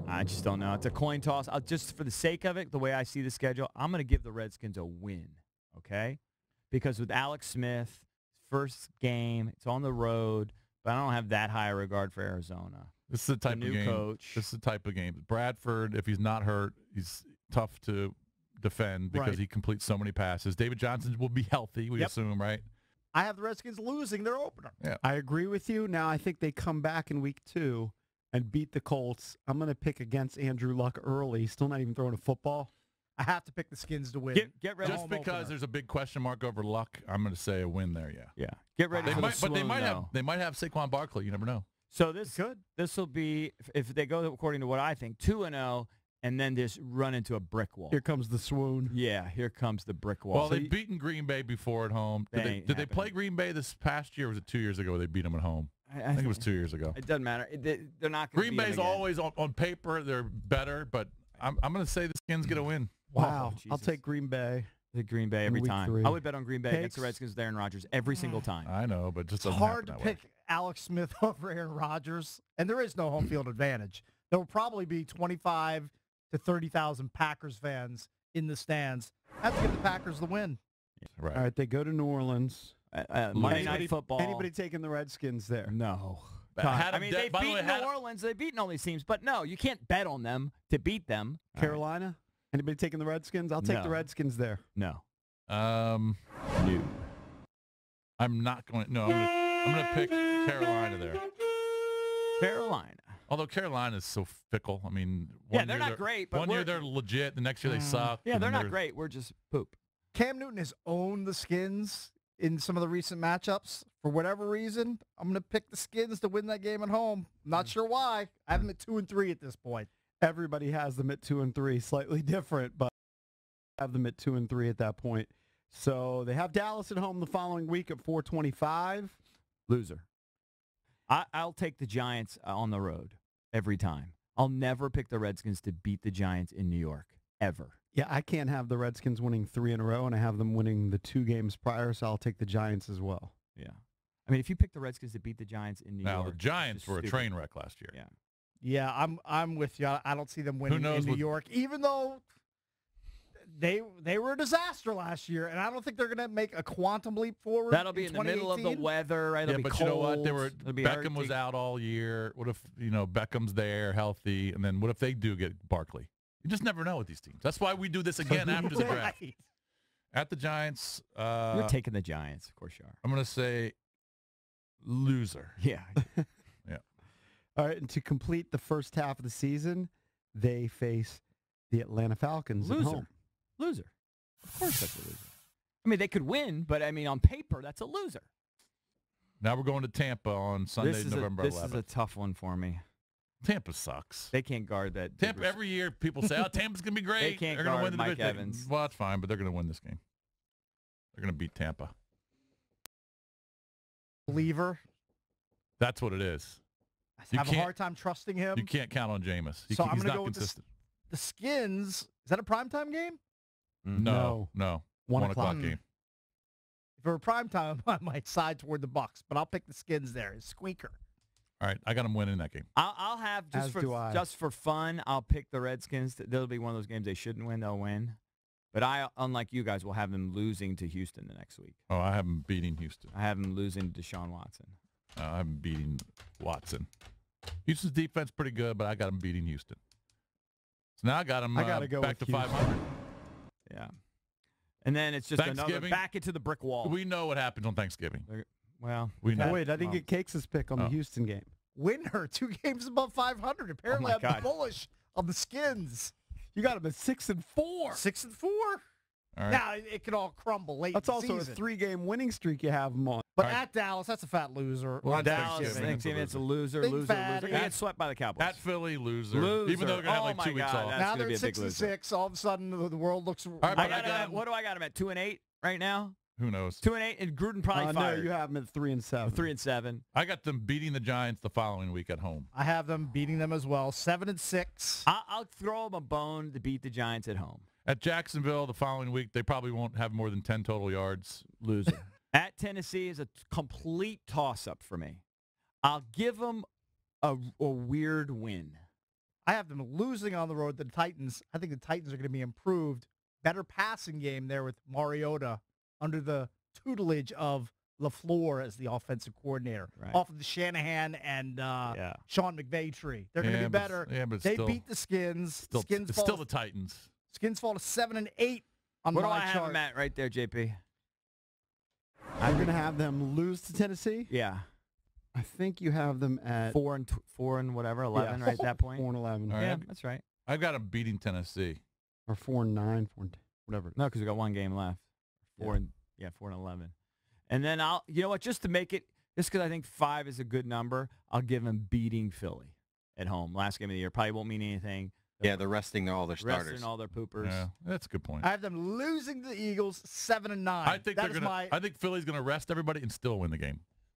I just don't know. It's a coin toss. Just for the sake of it, the way I see the schedule, I'm going to give the Redskins a win, okay? Because with Alex Smith, first game, it's on the road, but I don't have that high a regard for Arizona. This is the type of game. Coach. This is the type of game. Bradford, if he's not hurt, he's tough to defend because he completes so many passes. David Johnson will be healthy, we assume, right? I have the Redskins losing their opener. Yeah. I agree with you. Now I think they come back in week 2 and beat the Colts. I'm going to pick against Andrew Luck early. Still not even throwing a football. I have to pick the Skins to win. Get ready. Just because there's a big question mark over Luck, I'm going to say a win there, Yeah. Get ready for the swoon, they might have Saquon Barkley. You never know. So this will be, if they go according to what I think, 2-0, and then just run into a brick wall. Here comes the swoon. Yeah, here comes the brick wall. Well, they've beaten Green Bay before at home. Did they play Green Bay this past year, or was it 2 years ago they beat them at home? I think it was 2 years ago. It doesn't matter. They're not going to Green Bay's always, on paper, they're better, but I'm going to say the Skins get a win. Wow. Oh, I'll take Green Bay. The Green Bay every time. 3. I would bet on Green Bay against the Redskins with Aaron Rodgers every single time. I know, but just it's hard to pick Alex Smith over Aaron Rodgers, and there is no home field advantage. There will probably be 25 to 30,000 Packers fans in the stands. I have to give the Packers the win. Right. All right, they go to New Orleans. Monday Night Football. Anybody taking the Redskins there? No. I mean, they've beaten New Orleans. They've beaten all these teams. But, no, you can't bet on them to beat them. Carolina? Anybody taking the Redskins? I'll take the Redskins there. No. No. I'm not going to. No, I'm going to pick Carolina there. Carolina. Although Carolina is so fickle. I mean, they're not great. But one year they're legit. The next year they suck. Yeah, they're not great. We're just poop. Cam Newton has owned the Skins in some of the recent matchups. For whatever reason, I'm going to pick the Skins to win that game at home. I'm not sure why. I have them at 2-3 at this point. Everybody has them at 2-3, slightly different, but I have them at 2-3 at that point. So they have Dallas at home the following week at 4:25. Loser. I'll take the Giants on the road every time. I'll never pick the Redskins to beat the Giants in New York, ever. Yeah, I can't have the Redskins winning 3 in a row, and I have them winning the 2 games prior, so I'll take the Giants as well. Yeah. I mean, if you pick the Redskins to beat the Giants in New York. Now, the Giants were a train wreck last year. Yeah. Yeah, I'm with you. I don't see them winning in New York, even though they were a disaster last year, and I don't think they're going to make a quantum leap forward. That'll be in the middle of the weather, right? It'll be cold. You know what? Beckham was out all year. What if Beckham's there, healthy, and then what if they do get Barkley? You just never know with these teams. That's why we do this again after the draft. At the Giants. You're taking the Giants, of course you are. I'm going to say loser. Yeah. Yeah. All right, and to complete the first half of the season, they face the Atlanta Falcons at home. Loser. Of course that's a loser. I mean, they could win, but, I mean, on paper, that's a loser. Now we're going to Tampa on Sunday, November 11th. This is a tough one for me. Tampa sucks. They can't guard that. Tampa, every year people say, Tampa's going to be great. They can't guard win Mike Evans. Well, that's fine, but they're going to win this game. They're going to beat Tampa. Believer. That's what it is. I have a hard time trusting him. You can't count on Jameis. So I'm going to go with the Skins. Is that a primetime game? No. 1 o'clock game. If it were primetime, I might side toward the Bucks, but I'll pick the Skins there. It's squeaker. All right, I got them winning that game. I'll have, just for fun, I'll pick the Redskins. That'll be one of those games they shouldn't win, they'll win. But I, unlike you guys, will have them losing to Houston the next week. Oh, I have them beating Houston. I have them losing to Deshaun Watson. I have them beating Watson. Houston's defense pretty good, but I got them beating Houston. So now I got them back to 500. Yeah. And then it's just another back into the brick wall. We know what happens on Thanksgiving. Well, we know. Wait, I didn't get Cakes' pick on the Houston game. Winner, 2 games above 500. Apparently, I'm bullish on the Skins. You got them at 6-4. 6-4. All right. Now it could all crumble late. That's also a 3-game winning streak you have them on. But at Dallas, that's a fat loser. Well, Dallas, it's a loser. They're going to get swept by the Cowboys. At Philly, loser. Even though they're going to have 2 weeks off. Now they're 6-6. All of a sudden, the world looks. What do I got them at? 2-8 right now. Who knows? 2-8, and Gruden probably fired. No, you have them at 3-7. 3-7. I got them beating the Giants the following week at home. I have them beating them as well, 7-6. I'll throw them a bone to beat the Giants at home. At Jacksonville the following week, they probably won't have more than 10 total yards. Loser. At Tennessee is a complete toss-up for me. I'll give them a weird win. I have them losing on the road to the Titans. I think the Titans are going to be improved. Better passing game there with Mariota under the tutelage of LaFleur as the offensive coordinator. Right. Off of the Shanahan and Sean McVay tree. They're going to be better. But they still, beat the Skins. It's still the Titans. Skins fall to 7-8 on what my do I have chart. them at right there, JP? I'm going to have them lose to Tennessee. Yeah. I think you have them at 4 and whatever, 11 right at that point. 4-11. All Yeah, right. that's right. I've got them beating Tennessee. Or 4-9, 4-10, whatever. No, because we got one game left. 4 and 11. And then you know what, just to make it, just because I think 5 is a good number, I'll give them beating Philly at home. Last game of the year. Probably won't mean anything. Yeah, they're resting all their starters. Resting all their poopers. Yeah, that's a good point. I have them losing to the Eagles 7-9. I think I think Philly's going to rest everybody and still win the game.